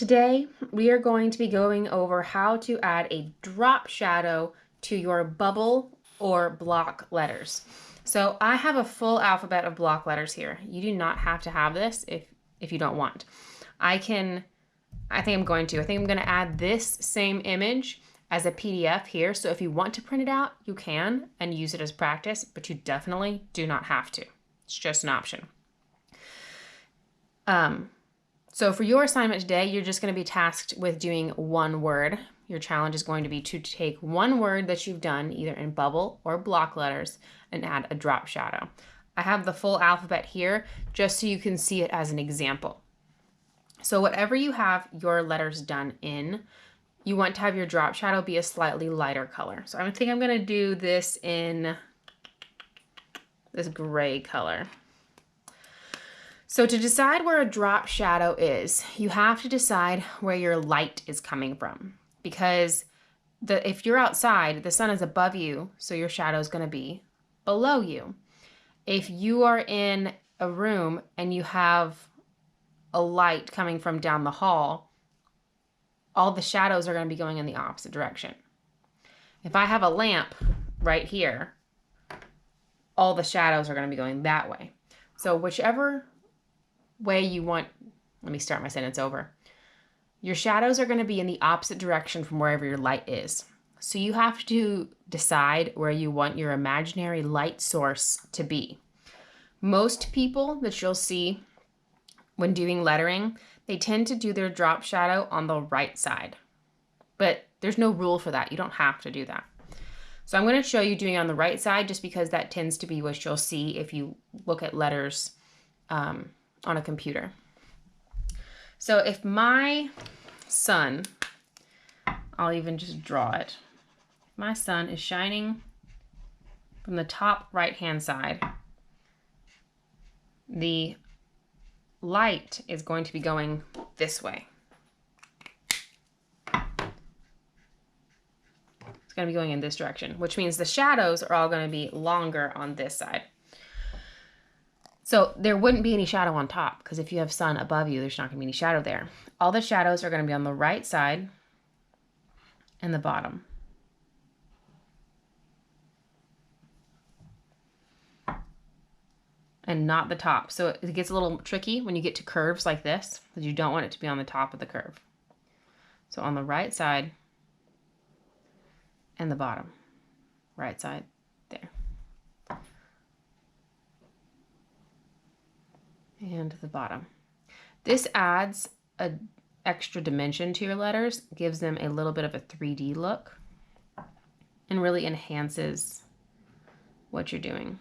Today, we are going to be going over how to add a drop shadow to your bubble or block letters. So I have a full alphabet of block letters here. You do not have to have this if you don't want. I think I'm going to add this same image as a PDF here. So if you want to print it out, you can and use it as practice, but you definitely do not have to. It's just an option. So for your assignment today, you're just going to be tasked with doing one word. Your challenge is going to be to take one word that you've done, either in bubble or block letters, and add a drop shadow. I have the full alphabet here just so you can see it as an example. So whatever you have your letters done in, you want to have your drop shadow be a slightly lighter color. So I think I'm going to do this in this gray color. So to decide where a drop shadow is, you have to decide where your light is coming from. Because if you're outside, the sun is above you, so your shadow is going to be below you. If you are in a room and you have a light coming from down the hall, all the shadows are going to be going in the opposite direction. If I have a lamp right here, all the shadows are going to be going that way. So whichever way you want, let me start my sentence over. Your shadows are going to be in the opposite direction from wherever your light is. So you have to decide where you want your imaginary light source to be. Most people that you'll see when doing lettering, they tend to do their drop shadow on the right side. But there's no rule for that. You don't have to do that. So I'm going to show you doing it on the right side just because that tends to be what you'll see if you look at letters on a computer. So if my sun, I'll even just draw it. My sun is shining from the top right-hand side. The light is going to be going this way. It's going to be going in this direction, which means the shadows are all going to be longer on this side. So there wouldn't be any shadow on top because if you have sun above you, there's not going to be any shadow there. All the shadows are going to be on the right side and the bottom. And not the top. So it gets a little tricky when you get to curves like this because you don't want it to be on the top of the curve. So on the right side and the bottom. Right side there. And the bottom. This adds an extra dimension to your letters, gives them a little bit of a 3D look, and really enhances what you're doing.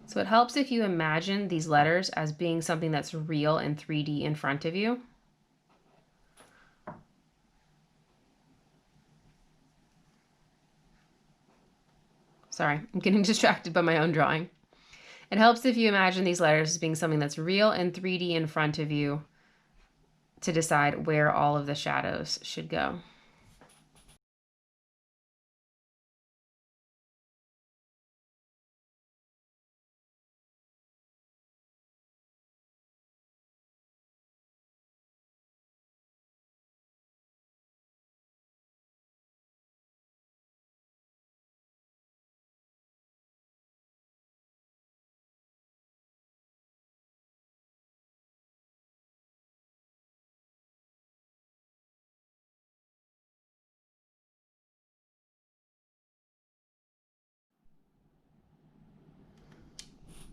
So it helps if you imagine these letters as being something that's real in 3D in front of you. Sorry, I'm getting distracted by my own drawing. It helps if you imagine these letters as being something that's real in 3D in front of you to decide where all of the shadows should go.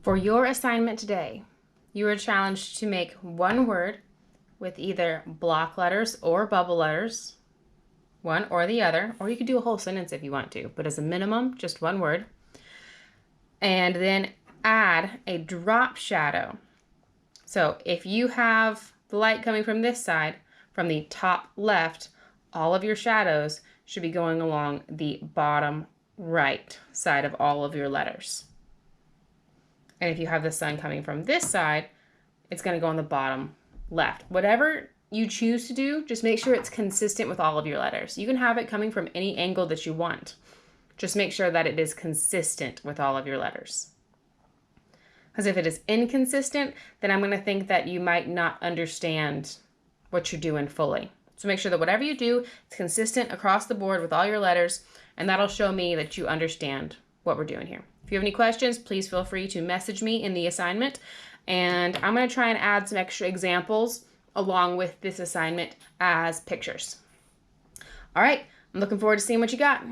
For your assignment today, you are challenged to make one word with either block letters or bubble letters, one or the other, or you could do a whole sentence if you want to, but as a minimum, just one word. And then add a drop shadow. So if you have the light coming from this side, from the top left, all of your shadows should be going along the bottom right side of all of your letters. And if you have the sun coming from this side, it's going to go on the bottom left. Whatever you choose to do, just make sure it's consistent with all of your letters. You can have it coming from any angle that you want. Just make sure that it is consistent with all of your letters. Because if it is inconsistent, then I'm going to think that you might not understand what you're doing fully. So make sure that whatever you do is consistent across the board with all your letters, and that'll show me that you understand what we're doing here. If you have any questions, please feel free to message me in the assignment, and I'm going to try and add some extra examples along with this assignment as pictures. All right, I'm looking forward to seeing what you got.